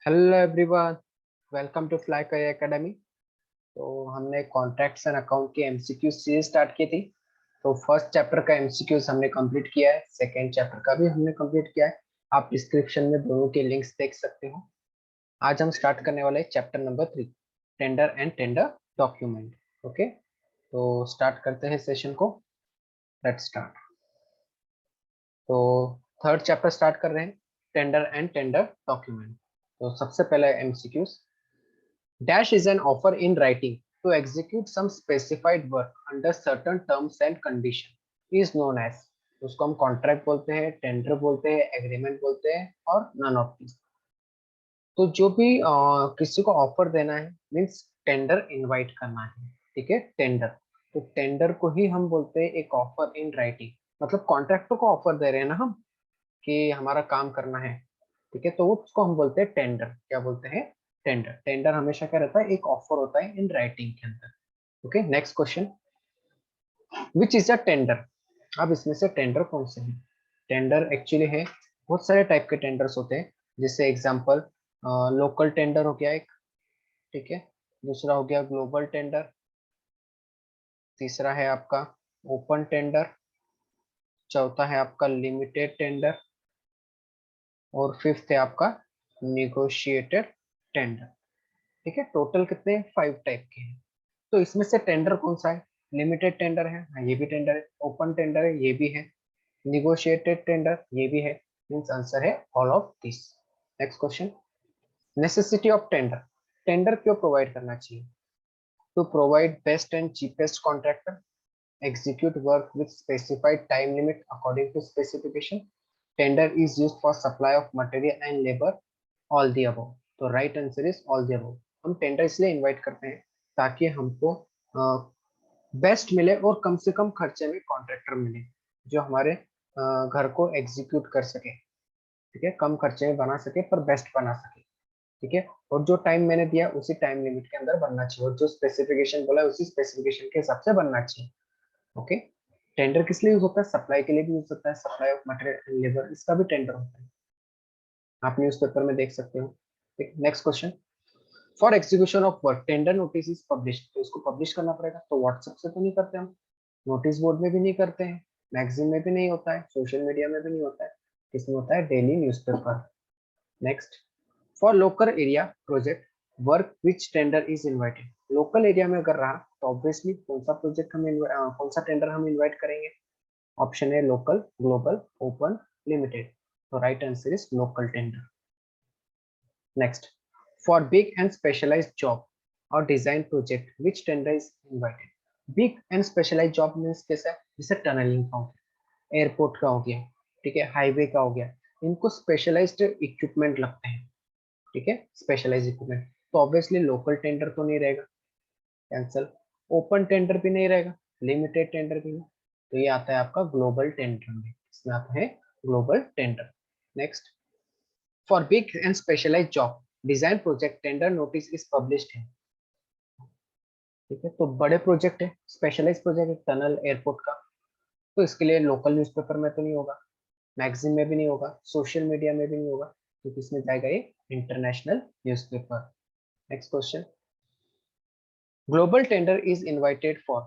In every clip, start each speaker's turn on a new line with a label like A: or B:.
A: Hello everyone, welcome to Fly Career Academy. तो हमने contracts and account की MCQ series start की थी। तो फर्स्ट चैप्टर का एमसीक्यूज हमने कंप्लीट किया है, सेकंड चैप्टर का भी हमने कंप्लीट किया है। आप डिस्क्रिप्शन में दोनों के लिंक्स देख सकते हो। आज हम स्टार्ट करने वाले हैं chapter number 3, tender and tender document. Okay, तो स्टार्ट करते हैं सेशन को। Let's start. तो थर्ड चैप्टर स्टार्ट कर रहे हैं, टेंडर एंड टेंडर डॉक्यूमेंट। तो सबसे पहले MCQs. Dash is an offer in writing to execute some specified work under certain terms and condition is known as। उसको हम कॉन्ट्रैक्ट बोलते हैं, टेंडर बोलते हैं, एग्रीमेंट बोलते हैं और नन ऑफ दिस। तो जो भी किसी को ऑफर देना है मीन्स टेंडर इनवाइट करना है। ठीक है, टेंडर। तो टेंडर को ही हम बोलते हैं एक ऑफर इन राइटिंग। मतलब कॉन्ट्रैक्टर को ऑफर दे रहे हैं ना हम, कि हमारा काम करना है। ठीक है, तो उसको हम बोलते हैं टेंडर। क्या बोलते हैं? टेंडर। टेंडर हमेशा क्या रहता है? एक ऑफर होता है इन राइटिंग के अंदर। Okay, next question. Which is a tender? अब इसमें से टेंडर कौन से हैं? टेंडर एक्चुअली है, बहुत सारे टाइप के टेंडर्स होते हैं। जैसे एग्जांपल, लोकल टेंडर हो गया एक। ठीक है, दूसरा हो गया ग्लोबल टेंडर, तीसरा है आपका ओपन टेंडर, चौथा है आपका लिमिटेड टेंडर, और फिफ्थ है आपका निगोशिएटेड टेंडर। ठीक है, टोटल कितने? 5 टाइप के हैं। तो इसमें से टेंडर कौन सा है? लिमिटेड टेंडर है, हाँ ये भी टेंडर है। ओपन टेंडर है, ये भी है। निगोशिएटेड टेंडर, ये भी है। मीन्स आंसर है all of this. Next question. Necessity of tender. Tender क्यों प्रोवाइड करना चाहिए? To provide best and cheapest contractor, execute work with specified time limit according to specification, tender is used for supply of material and labor, all the above। तो right answer is all the above. हम tender इसलिए invite करते हैं ताकि हमको best मिले और कम से कम खर्चे में कॉन्ट्रैक्टर मिले जो हमारे घर को एग्जीक्यूट कर सके। ठीक है, कम खर्चे में बना सके पर बेस्ट बना सके। ठीक है, और जो टाइम मैंने दिया उसी टाइम लिमिट के अंदर बनना चाहिए, और जो स्पेसिफिकेशन बोला उसी स्पेसिफिकेशन के हिसाब से बनना चाहिए। ओके, टेंडर किस लिए यूज होता है? सप्लाई के लिए भी यूज होता है, supply of material and labour, इसका भी टेंडर होता है। आप न्यूज़पेपर में देख सकते हो। ठीक, next question. For execution of work tender notice is publish. तो इसको पब्लिश करना पड़ेगा, तो व्हाट्सएप से तो नहीं करते हम, नोटिस बोर्ड में भी नहीं करते हैं, मैगजीन में भी नहीं होता है, सोशल मीडिया में भी नहीं होता है। किसमें होता है? Daily newspaper. Next. For local area project work which tender is invited. Local area में अगर रहा तो ऑब्वियसली कौन सा प्रोजेक्ट हम कौन सा टेंडर हम इनवाइट करेंगे? ऑप्शन है लोकल, ग्लोबल, ओपन, लिमिटेड। तो right answer is local tender. Next. For big and specialised job और design project which tender is invited. Big and specialised job means कैसा है? जैसे टनलिंग का हो गया, एयरपोर्ट का हो गया, ठीक है, हाईवे का हो गया। इनको स्पेशलाइज्ड इक्विपमेंट लगते हैं। ठीक है, स्पेशलाइज्ड इक्विपमेंट। तो ऑब्वियसली लोकल टेंडर तो नहीं रहेगा, कैंसल। ओपन टेंडर भी नहीं रहेगा, लिमिटेड टेंडर भी नहीं। तो ये आता है आपका ग्लोबल टेंडर में, इसमें आता है global tender. Next. For big and specialised job design project tender notice is published है। ठीक है, तो बड़े प्रोजेक्ट है, स्पेशलाइज प्रोजेक्ट है, टनल, एयरपोर्ट का, तो इसके लिए लोकल न्यूज़पेपर में तो नहीं होगा, मैगजीन में भी नहीं होगा, सोशल मीडिया में भी नहीं होगा, तो किसमें जाएगा? ये international newspaper. Next question. Global tender is invited for.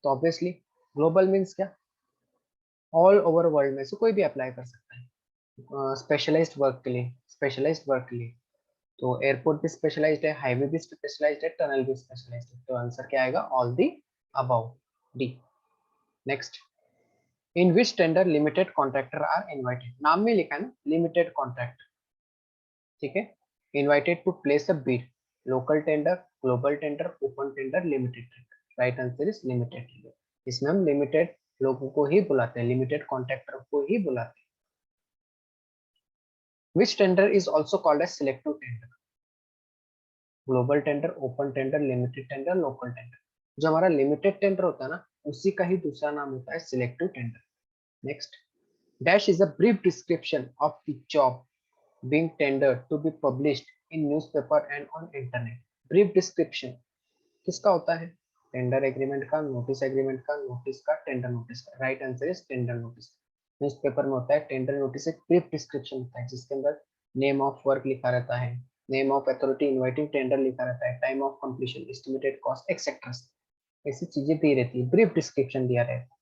A: तो ऑब्वियसली ग्लोबल मीन्स क्या? ऑल ओवर वर्ल्ड में से कोई भी अप्लाई कर सकता है स्पेशलाइज्ड वर्क के लिए, स्पेशलाइज्ड वर्क के लिए। तो एयरपोर्ट भी स्पेशलाइज्ड है, हाईवे भी स्पेशलाइज्ड है, टनल भी स्पेशलाइज्ड है। तो आंसर क्या आएगा? All the above, D. Next. In which tender limited contractor are invited. नाम में लिखा है ना, लिमिटेड कॉन्ट्रैक्ट। ठीक है, invited to place a bid. Local tender, global tender, open tender, limited tender. Right answer is limited tender. इसमें हम limited लोगों को ही बुलाते हैं, लिमिटेड कॉन्ट्रैक्टर को ही बुलाते हैं। Which tender is also called as selective tender. Global tender, open tender, limited tender, local tender. जो हमारा लिमिटेड टेंडर होता है ना, उसी का ही दूसरा नाम होता है selective tender. Next. Dash is a brief description of the job being tendered to be published in newspaper and on internet। brief description किसका होता है? टेंडर एग्रीमेंट का, नोटिस एग्रीमेंट का, नोटिस का, टेंडर नोटिस का। Right answer is tender notice. Newspaper में होता है टेंडर नोटिस, एक ब्रीफ डिस्क्रिप्शन होता है जिसके अंदर नेम ऑफ वर्क लिखा रहता है, name of authority, inviting tender लिखा रहता है, time of completion, estimated cost etcetera, ऐसी चीजें दी रहती है, ब्रीफ डिस्क्रिप्शन दिया रहता है।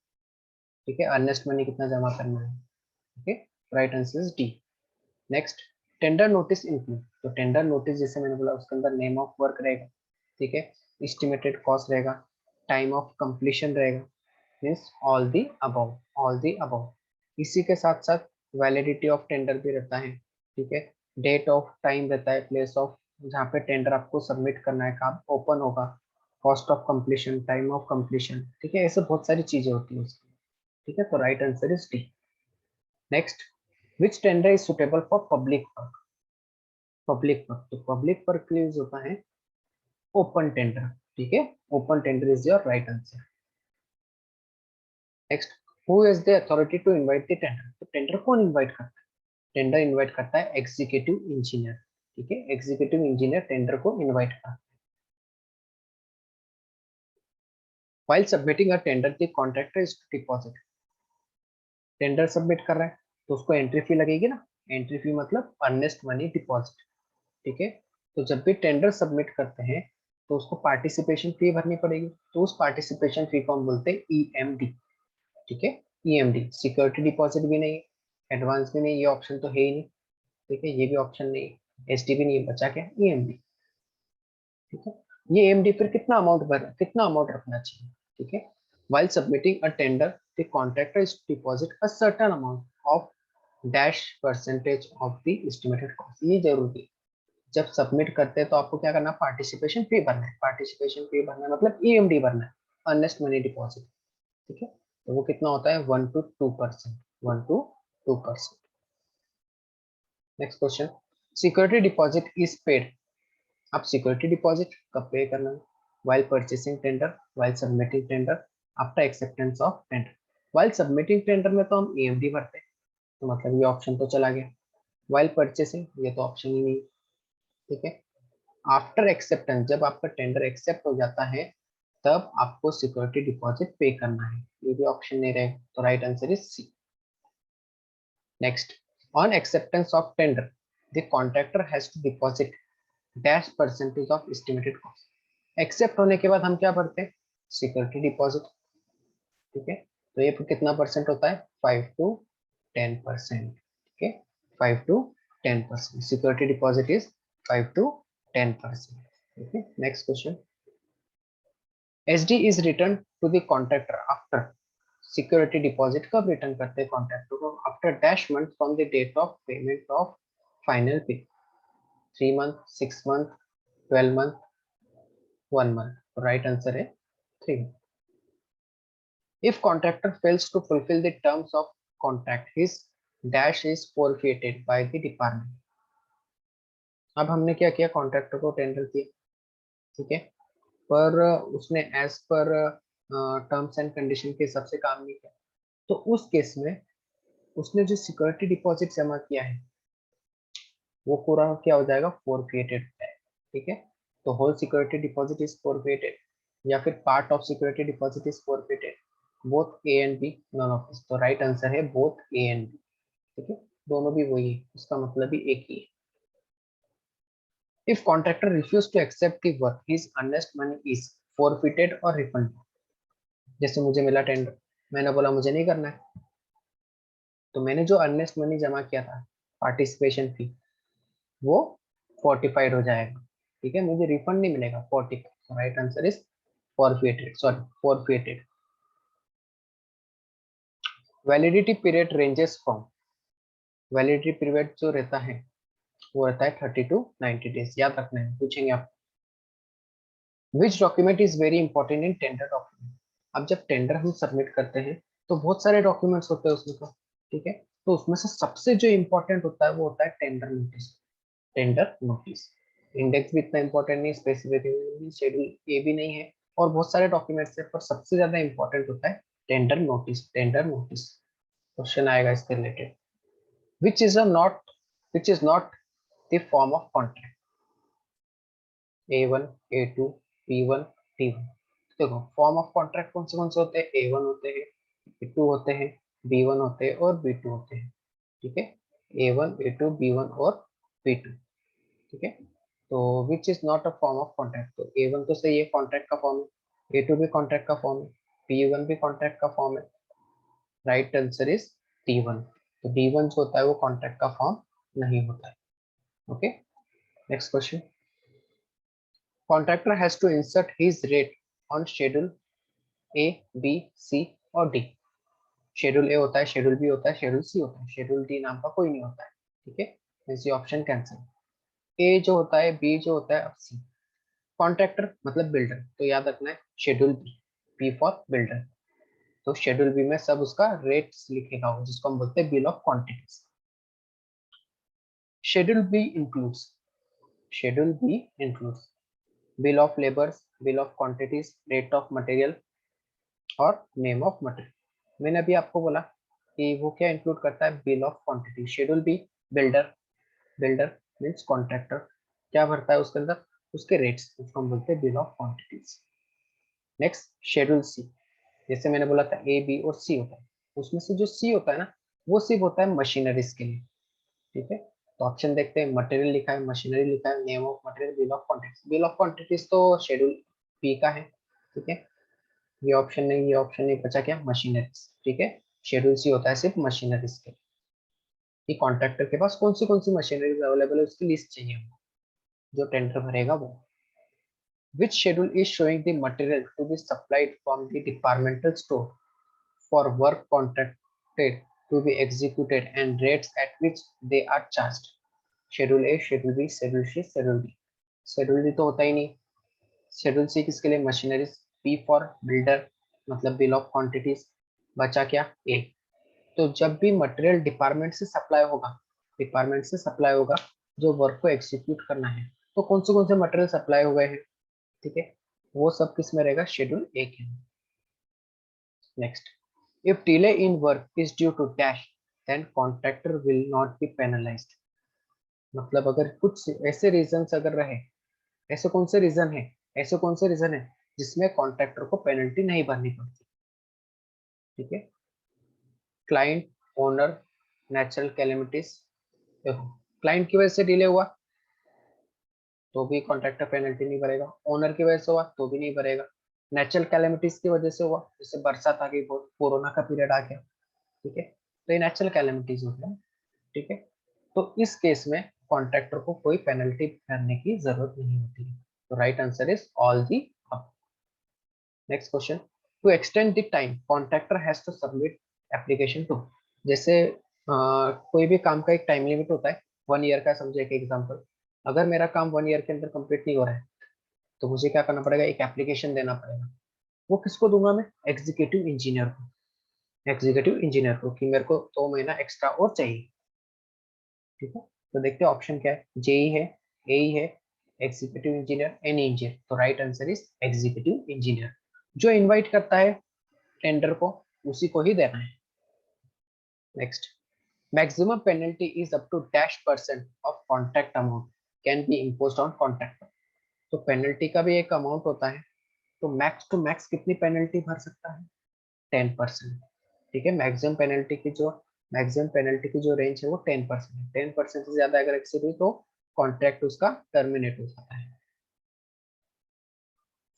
A: ठीक है, अर्नेस्ट मनी कितना जमा करना है। Okay, right answer is D. Next, tender notice include, तो टेंडर नोटिस जैसे मैंने बोला उसके अंदर नेम ऑफ वर्क रहेगा, ठीक है, एस्टिमेटेड कॉस्ट रहेगा, टाइम ऑफ कंप्लीशन रहेगा, means all the above, all the above. इसी के साथ साथ वैलिडिटी ऑफ टेंडर भी रहता है, ठीक है, डेट ऑफ टाइम रहता है, प्लेस ऑफ जहाँ पे टेंडर आपको सबमिट करना है, कब ओपन होगा, cost of completion, time of completion, ठीक है, ऐसे बहुत सारी चीजें होती है उसकी। ठीक है, तो right answer is D. Next, which tender is suitable for public work, public work, तो पब्लिक वर्क के लिए यूज होता है ओपन टेंडर। ठीक है, open tender is your right answer. Next, who is the authority to invite the tender, तो tender कौन invite करता है, टेंडर इनवाइट करता है एग्जीक्यूटिव इंजीनियर। ठीक है, एग्जीक्यूटिव इंजीनियर टेंडर को इनवाइट करता है। While submitting a tender the contractor is to deposit, tender submit कर रहा है तो उसको एंट्री फी लगेगी ना, एंट्री फी मतलब अर्नेस्ट मनी डिपॉजिट। ठीक है, तो जब भी टेंडर सबमिट करते हैं तो उसको पार्टिसिपेशन फी भरनी पड़ेगी, तो उस पार्टिसिपेशन फी को हम बोलते हैं ईएमडी। ठीक है, ईएमडी, सिक्योरिटी डिपॉजिट भी नहीं, एडवांस भी नहीं, ये ऑप्शन तो है ही नहीं। ठीक है, ये भी ऑप्शन नहीं, एसडी भी नहीं, बचा क्या, ईएमडी। ठीक है, ये ईएमडी फिर कितना अमाउंट भर, कितना अमाउंट रखना चाहिए। ठीक है, while submitting a tender the contractor is to deposit a certain amount of dash percentage of the estimated cost, ये जरूरी है। जब सबमिट करते हैं तो आपको क्या करना, पार्टिसिपेशन फी भरना है, पार्टिसिपेशन फी भरना है मतलब ईएमडी भरना है, अर्नेस्ट मनी डिपॉजिट। ठीक है, तो वो कितना होता है 1 to 2%, 1 to 2%। Next question, security deposit is paid, आप सिक्योरिटी डिपॉजिट कब पे करना है, while purchasing tender, while submitting tender, after acceptance of tender। while submitting tender में तो हम ईएमडी भरते हैं, तो मतलब ये ऑप्शन तो चला गया। while purchasing ये तो ऑप्शन ही नहीं। ठीक है, आफ्टर एक्सेप्टेंस, जब आपका टेंडर एक्सेप्ट हो जाता है तब आपको सिक्योरिटी डिपॉजिट पे करना है, ये भी ऑप्शन नहीं रहेगा, तो right answer is C. Next, on acceptance of tender the contractor has to deposit dash percentage of estimated cost, accept होने के बाद हम क्या भरते हैं, सिक्योरिटी डिपॉजिट। ठीक है, तो ये कितना परसेंट होता है, 5 to 10%। ठीक है, 5 to 10%, security deposit is 5 to 10%। ठीक है, next question, SD is return to the contractor after, security deposit कब रिटर्न करते हैं कॉन्ट्रैक्टर को, after dash month from the date of payment of final pay, 3 month, 6 month, 12 month, 1 month, right answer है 3। If contractor fails to fulfill the terms of contract, his dash is forfeited by the department। अब हमने क्या किया, contractor को tender किया, ठीक है, पर उसने as per terms and condition के हिसाब से काम नहीं किया, तो उस केस में उसने जो सिक्योरिटी डिपॉजिट जमा किया है वो पूरा क्या हो जाएगा, फोरफिएटेड है। ठीक है, तो whole security deposit is forfeited या फिर part of security deposit is forfeited, both A and B, none of this, तो राइट आंसर है बोथ ए एंड बी। ठीक है, दोनों भी वही है, इसका मतलब भी एक ही है। If contractor refuse to accept the work, his earnest money is forfeited और रिफंड, जैसे मुझे मिला टेंडर, मैंने बोला मुझे नहीं करना है, तो मैंने जो अर्नेस्ट मनी जमा किया था, पार्टिसिपेशन फी, वो फोर्टिफाइड हो जाएगा। ठीक है, मुझे रिफंड नहीं मिलेगा, fortified, right answer is forfeited, sorry forfeited. Validity period ranges from, validity period जो रहता है वो रहता है 30 to 90 days, याद रखना है, पूछेंगे आप। Which document is very important in tender document, अब जब टेंडर हम सबमिट करते हैं तो बहुत सारे डॉक्यूमेंट्स होते हैं उसमें, तो ठीक है, तो उसमें से सबसे जो इंपॉर्टेंट होता है वो होता है tender notice, tender notice. Index भी इतना इंपॉर्टेंट नहीं, स्पेसिफिकेशन शेड्यूल ए भी नहीं है, और बहुत सारे डॉक्यूमेंट्स है, पर सबसे ज्यादा इंपॉर्टेंट होता है tender notice, tender notice. Question आएगा इसके related, which is a not, which is not the form of contract, A1, A2, P1, T1। देखो फॉर्म ऑफ कॉन्ट्रैक्ट कौन से होते हैं, A1 होते हैं, A2 होते हैं, B1 होते हैं और B2 होते हैं। ठीक है, A1, A2, B1 और B2। ठीक है, तो which is not a form of contract, तो A1 तो सही है, कॉन्ट्रैक्ट का फॉर्म है, A2 भी कॉन्ट्रैक्ट का फॉर्म है, B1 भी कॉन्ट्रैक्ट का फॉर्म है, राइट आंसर इज D1। तो D1 जो होता है वो कॉन्ट्रैक्ट का फॉर्म नहीं होता है। Okay, next question, contractor has to insert his rate on schedule A, B, C और D। शेड्यूल ए होता है, शेड्यूल बी होता है, शेड्यूल सी होता है, शेड्यूल डी नाम का कोई नहीं होता है। ठीक है, मींस ये ऑप्शन कैंसिल। ए जो होता है, बी जो होता है, अब सी। कॉन्ट्रैक्टर मतलब बिल्डर, तो याद रखना है schedule B, B for builder. तो शेड्यूल बी में सब उसका रेट्स लिखेगा हो, जिसको हम बोलते हैं bill of quantities. Schedule B includes, schedule B includes bill of labours, bill of quantities, rate of material और नेम ऑफ मटेरियल। मैंने अभी आपको बोला कि वो क्या इंक्लूड करता है, bill of quantity. Schedule B builder, builder means contractor, क्या भरता है उसके अंदर, उसके रेट्स, उसको हम बोलते हैं bill of quantities. Next schedule C, जैसे मैंने बोला था ए बी और सी होता है, उसमें से जो सी होता है ना, वो सिर्फ होता है मशीनरीज के लिए। ठीक है, तो ऑप्शन देखते हैं, मटेरियल लिखा है, मशीनरी लिखा है, name of material, bill of quantities. Bill of quantities तो शेड्यूल बी का है। ठीक है, ये ऑप्शन नहीं, ये ऑप्शन नहीं, बचा क्या, मशीनरीज। ठीक है, शेड्यूल सी होता है सिर्फ मशीनरीज के लिए, कि कॉन्ट्रैक्टर के पास कौन सी मशीनरीज अवेलेबल है उसकी लिस्ट चाहिए, जो टेंडर भरेगा वो। Which schedule is showing the material to be supplied from the departmental store for work contracted to be executed and rates at which they are charged? Schedule A, Schedule B, Schedule C, Schedule D. Schedule D तो होता ही नहीं। Schedule C किसके लिए, machineries. B for builder, मतलब bill of quantities. बचा क्या, A। तो जब भी मटेरियल डिपार्टमेंट से सप्लाई होगा, डिपार्टमेंट से सप्लाई होगा जो वर्क को एग्जीक्यूट करना है, तो कौन से मटेरियल सप्लाई हो गए हैं, ठीक है, वो सब किस में रहेगा, शेड्यूल ए के। Next, if delay in work is due to dash then contractor will not be penalised. मतलब अगर कुछ ऐसे रीजंस अगर रहे, ऐसे कौन से रीजन है, ऐसे कौन से रीजन है जिसमें कॉन्ट्रैक्टर को पेनल्टी नहीं भरनी पड़ती। ठीक है, क्लाइंट, ओनर, नेचुरल कैलेमिटीज। देखो, क्लाइंट की वजह से डिले हुआ तो भी कॉन्ट्रैक्टर पेनल्टी नहीं भरेगा, ओनर की वजह से हुआ तो भी नहीं भरेगा, नेचुरल कैलेमिटीज की वजह से हुआ, जैसे बरसात आ गई, बहुत कोरोना का पीरियड आ गया, ठीक है, तो ये नेचुरल कैलेमिटीज होते हैं। ठीक है, तो इस केस में कॉन्ट्रैक्टर को कोई पेनल्टी भरने की जरूरत नहीं होती है। तो right answer is all the above. Next question, to extend the time contractor has to submit application to. जैसे कोई भी काम का एक टाइम लिमिट होता है, 1 ईयर का, समझे एक एग्जांपल। अगर मेरा काम 1 ईयर के अंदर कंप्लीट नहीं हो रहा है, तो मुझे क्या करना पड़ेगा, एक एप्लीकेशन देना पड़ेगा। वो किसको दूंगा मैं, एग्जीक्यूटिव इंजीनियर को, एग्जीक्यूटिव इंजीनियर को, कि मेरे को 2 महीना एक्स्ट्रा और चाहिए। ठीक है, तो देखते हैं ऑप्शन क्या है, जेई है, एई है, एग्जीक्यूटिव इंजीनियर, एनी इंजीनियर। तो right answer is executive engineer. जो इनवाइट करता है टेंडर को, उसी को ही देना है। Next, maximum penalty is up to -% of contract amount can be imposed on contractor. तो पेनल्टी का भी एक अमाउंट होता है, तो मैक्स टू मैक्स कितनी पेनल्टी भर सकता है, 10%। ठीक है, मैक्सिमम पेनल्टी की जो रेंज है वो 10% है। 10% से ज्यादा अगर एक्सीड हुई तो कॉन्ट्रैक्ट उसका टर्मिनेट हो जाता है।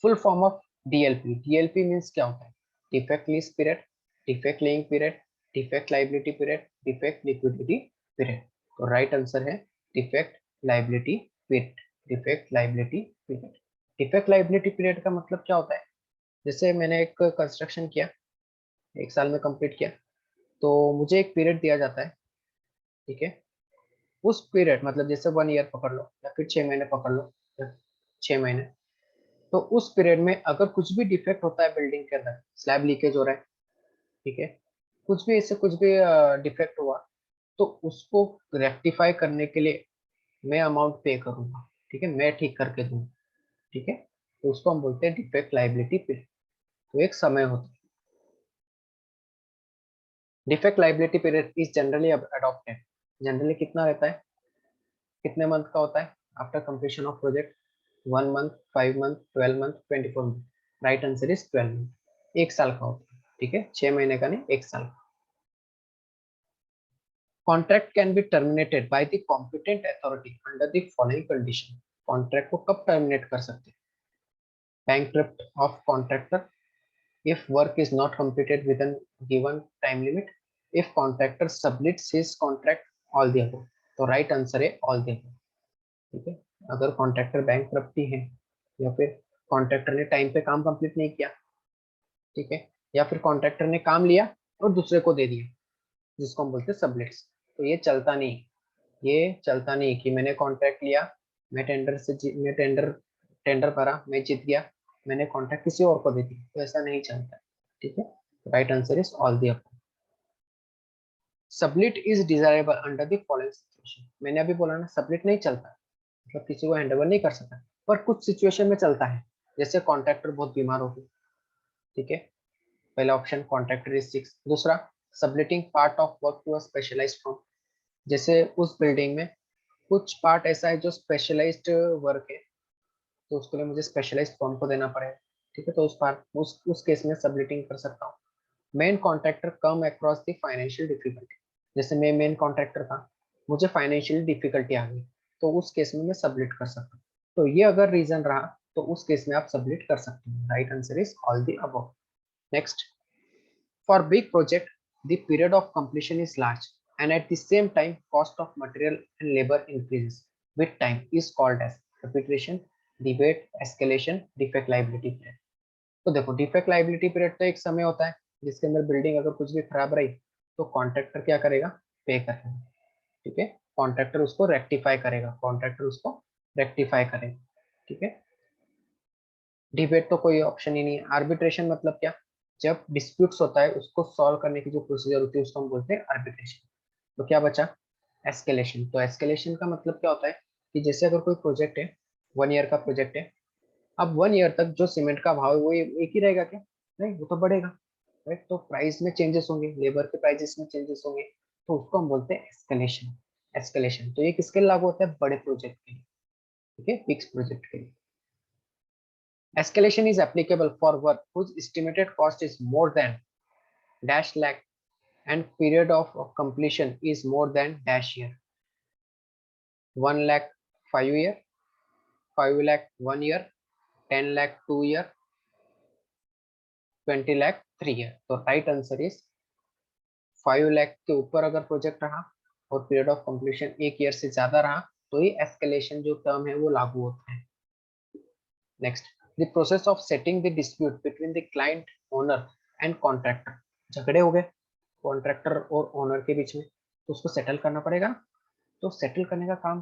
A: Full form of DLP, DLP means क्या होता है, defect lease period, defect laying period, defect liability period, defect liquidity period. तो राइट आंसर है defect liability period, defect liability period. Defect liability period का मतलब क्या होता है, जैसे मैंने एक कंस्ट्रक्शन किया, 1 साल में कंप्लीट किया, तो मुझे एक पीरियड दिया जाता है। ठीक है, उस पीरियड मतलब जैसे 1 ईयर पकड़ लो, या फिर 6 महीने पकड़ लो, या 6 महीने, तो उस पीरियड में अगर कुछ भी डिफेक्ट होता है बिल्डिंग के अंदर, स्लैब लीकेज हो रहा है, ठीक है, कुछ भी ऐसे कुछ भी डिफेक्ट हुआ, तो उसको रेक्टिफाई करने के लिए मैं अमाउंट पे करूंगा। ठीक है, मैं ठीक करके दूंगा। ठीक है, तो उसको हम बोलते हैं डिफेक्ट लाइबिलिटी पीरियड। तो एक समय होता है। Defect liability period is generally adopted, generally कितना रहता है, कितने मंथ का होता है, after completion of project, 1 month, 5 month, 12 month, 24 month. Right answer is 12 month, 1 साल का होता है। ठीक है, 6 महीने का नहीं, 1 साल का। Contract can be terminated by the competent authority under the following condition. Contract को कब टर्मिनेट कर सकते हैं? Bankrupt of contractor if work is not completed within given time limit, if contractor submits his contract, all the above। तो right answer है all the above। ठीक है, अगर कॉन्ट्रैक्टर बैंकक्रप्टी है या फिर कॉन्ट्रैक्टर ने टाइम पे काम कंप्लीट नहीं किया, ठीक है, या फिर कॉन्ट्रैक्टर ने काम लिया और दूसरे को दे दिया, जिसको हम बोलते हैं सबलेट्स, तो ये चलता नहीं। ये चलता नहीं कि मैंने कॉन्ट्रैक्ट लिया, मैं टेंडर भरा, मैं जीत गया, मैंने कॉन्ट्रैक्ट किसी और को दे दिया, तो ऐसा नहीं चलता। ठीक है, right answer is all the above. Sublet is desirable under the following situation. मैंने अभी बोला ना, सबलेट नहीं चलता, मतलब किसी को हैंडओवर नहीं कर सकता, पर कुछ सिचुएशन में चलता है, जैसे कॉन्ट्रैक्टर बहुत बीमार हो गया। ठीक है, पहला ऑप्शन कॉन्ट्रैक्टर इज सिक। दूसरा, subletting part of work to a specialised firm, जैसे उस बिल्डिंग में कुछ पार्ट ऐसा है जो स्पेशलाइज्ड वर्क है, तो उसके लिए मुझे स्पेशलाइज्ड फर्म को देना पड़ेगा। ठीक है, तो उस केस में सबलेटिंग कर सकता हूँ। Main contractor come across the financial difficulty, जैसे मैं मेन कॉन्ट्रैक्टर था, मुझे फाइनेंशियल डिफिकल्टी आ गई, तो उस केस में मैं सबलेट कर सकता हूँ। तो ये अगर रीजन रहा तो उस केस में आप सबलेट कर सकते हैं। Right answer is all the above. Next, for big project, the period of completion is large and at the same time cost of material and labor increases with time is called as arbitration, debate, escalation, defect liability period। तो देखो, defect liability period तो एक समय होता है जिसके अंदर building अगर कुछ भी खराब रही तो कॉन्ट्रैक्टर क्या करेगा? पे करेगा। ठीक है, कॉन्ट्रैक्टर उसको रेक्टिफाई करेगा, ठीक है, डिबेट तो कोई ऑप्शन ही नहीं है। आर्बिट्रेशन मतलब क्या? जब डिस्प्यूट्स होता है उसको सॉल्व करने की जो प्रोसीजर होती है उसको हम बोलते हैं आर्बिट्रेशन। तो क्या बचा? एस्केलेशन। तो एस्केलेशन का मतलब क्या होता है कि जैसे अगर कोई प्रोजेक्ट है, 1 ईयर का प्रोजेक्ट है, अब 1 ईयर तक जो सीमेंट का भाव है वो एक ही रहेगा क्या? नहीं, वो तो बढ़ेगा, राइट? तो प्राइस में चेंजेस होंगे, लेबर के प्राइसेस में चेंजेस होंगे, तो उसको हम बोलते हैं एस्केलेशन। तो ये किसके लिए लागू होता है? बड़े प्रोजेक्ट के लिए। ठीक है, फिक्स प्रोजेक्ट के लिए। Escalation is applicable for work whose estimated cost is more than dash lakh and period of completion is more than dash year. 1 lakh 5 year, 5 lakh 1 year, 10 lakh 2 year, 20 lakh 3 year। तो right answer is 5 lakh के ऊपर अगर project रहा और period of completion 1 year से ज्यादा रहा तो ये एस्केलेशन जो टर्म है वो लागू होता है। Next, the process of setting the dispute between the client, owner and contractor. झगड़े हो गए कॉन्ट्रैक्टर और ओनर के बीच में, तो उसको सेटल करना पड़ेगा। तो सेटल करने का काम,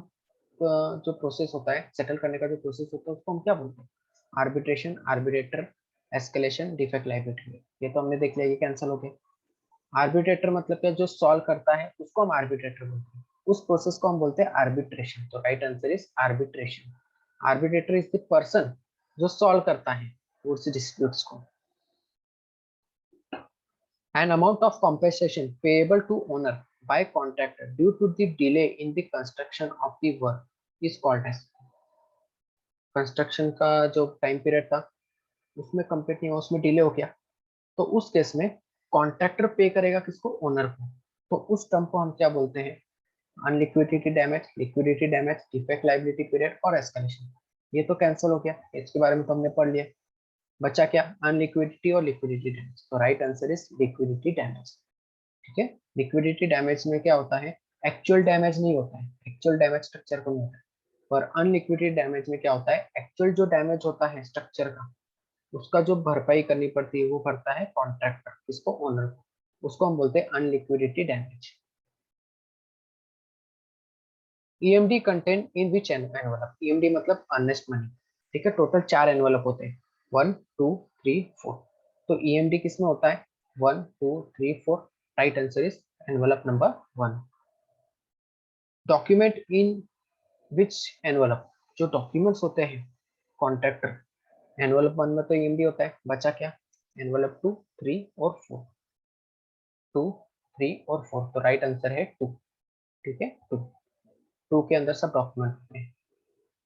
A: जो प्रोसेस होता है, सेटल करने का जो प्रोसेस होता है उसको हम क्या बोलते हैं? Arbitration, arbitrator, escalation, defect liability. ये तो हमने देख लिया, ये कैंसिल हो गया। आर्बिट्रेटर मतलब क्या? जो सॉल्व करता है उसको हम आर्बिट्रेटर बोलते हैं, उस प्रोसेस को हम बोलते हैं आर्बिट्रेशन। तो right answer is arbitration. Arbitrator is the person जो सॉल्व करता है उस डिस्प्यूट्स को। An amount of compensation payable to owner by contractor due to the delay in the construction of the work is called as। Construction का जो time period था उसमें complete नहीं हुआ, उसमें डिले हो गया, तो उस केस में कॉन्ट्रैक्टर पे करेगा किसको? ओनर को। तो उस टर्म को हम क्या बोलते हैं? Unliquidated damage, liquidated damage, defect liability period और एस्केलेशन। ये तो कैंसिल हो गया, इसके बारे में तो हमने पढ़ लिया। बचा क्या? अनलिक्विडिटी और लिक्विडिटी डैमेज। तो right answer is liquidity damage. ठीक है, लिक्विडिटी डैमेज में क्या होता है? एक्चुअल डैमेज नहीं होता है, एक्चुअल डैमेज स्ट्रक्चर को नहीं होता है, पर अनलिक्विडिटी डैमेज में क्या होता है? एक्चुअल जो डैमेज होता है स्ट्रक्चर का, उसका जो भरपाई करनी पड़ती है वो करता है कॉन्ट्रैक्टर, किसको? ओनर को। उसको हम बोलते हैं unliquidated damage. EMD content in which envelope? EMD मतलब अर्नेस्ट मनी। ठीक है, टोटल 4 एनवलप होते हैं, 1 2 3 4। तो ईएमडी किस में होता है? 1 2 3 4। Right answer is envelope number 1। Document in which envelope? जो डॉक्यूमेंट्स होते हैं कॉन्ट्रैक्टर, एनवलप 1 में तो ईएमडी होता है, बचा क्या? एनवलप 2 3 और 4, 2 3 और 4। तो राइट आंसर है 2। ठीक है, 2 के अंदर सब डॉक्यूमेंट होते हैं।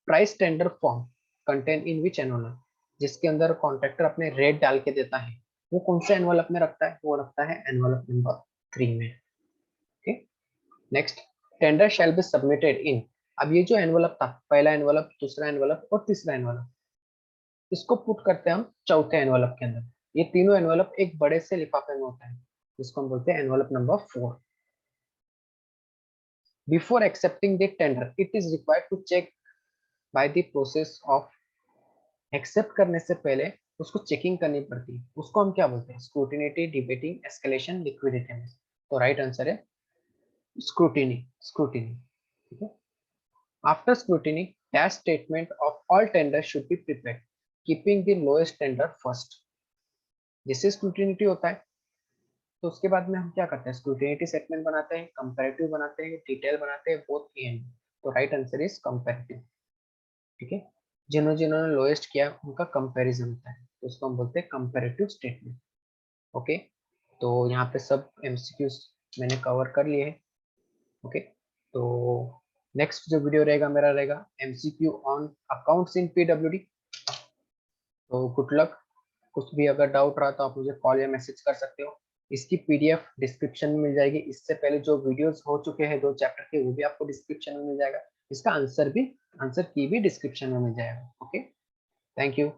A: Price tender form contain in which envelope? जिसके अंदर कॉन्ट्रैक्टर अपने रेट डाल के देता है, वो कौन से एनवलप में रखता है? वो रखता है एनवलप नंबर 3 में। Okay, next, tender shall be submitted in अब ये जो एनवलप था, पहला एनवलप, दूसरा एनवलप और तीसरा एनवलप, इसको पुट करते हैं हम चौथे एनवलप के अंदर। ये तीनों एनवलप एक बड़े से लिफाफे में होता है, जिसको हम बोलते हैं envelope number 4। Before accepting the tender it is required to check by the process of, accept करने से पहले उसको चेकिंग करनी पड़ती है, उसको हम क्या बोलते हैं? स्क्रूटिनिटी, डिबेटिंग, एस्केलेशन, लिक्विडिटी। तो राइट आंसर है स्क्रूटिनी, स्क्रूटिनी। ठीक है। After scrutiny, dash statement of all tender should be prepared, keeping the lowest tender first. जिससे स्क्रूटिनिटी होता है, तो उसके बाद में हम क्या करते हैं? स्क्रूटिनिटी स्टेटमेंट बनाते हैं, कंपैरेटिव बनाते हैं, डिटेल बनाते हैं, बोथ एंड। तो राइट आंसर इज कंपैरेटिव। ठीक है। जिन्होंने जिन्होंने लोएस्ट किया उनका कंपैरिजन होता है, तो उसको हम बोलते हैं कंपैरेटिव स्टेटमेंट। ओके। तो यहाँ पे सब एमसीक्यूज मैंने कवर कर लिए हैं। ओके। तो नेक्स्ट जो वीडियो रहेगा मेरा रहेगा MCQ on accounts in PWD. तो गुड लक। कुछ भी अगर डाउट रहा तो आप मुझे कॉल या मैसेज कर सकते हो। इसकी पीडीएफ डिस्क्रिप्शन में मिल जाएगी। इससे पहले जो वीडियोस हो चुके हैं 2 चैप्टर के, वो भी आपको डिस्क्रिप्शन में मिल जाएगा। इसका आंसर की भी डिस्क्रिप्शन में मिल जाएगा। Okay, thank you.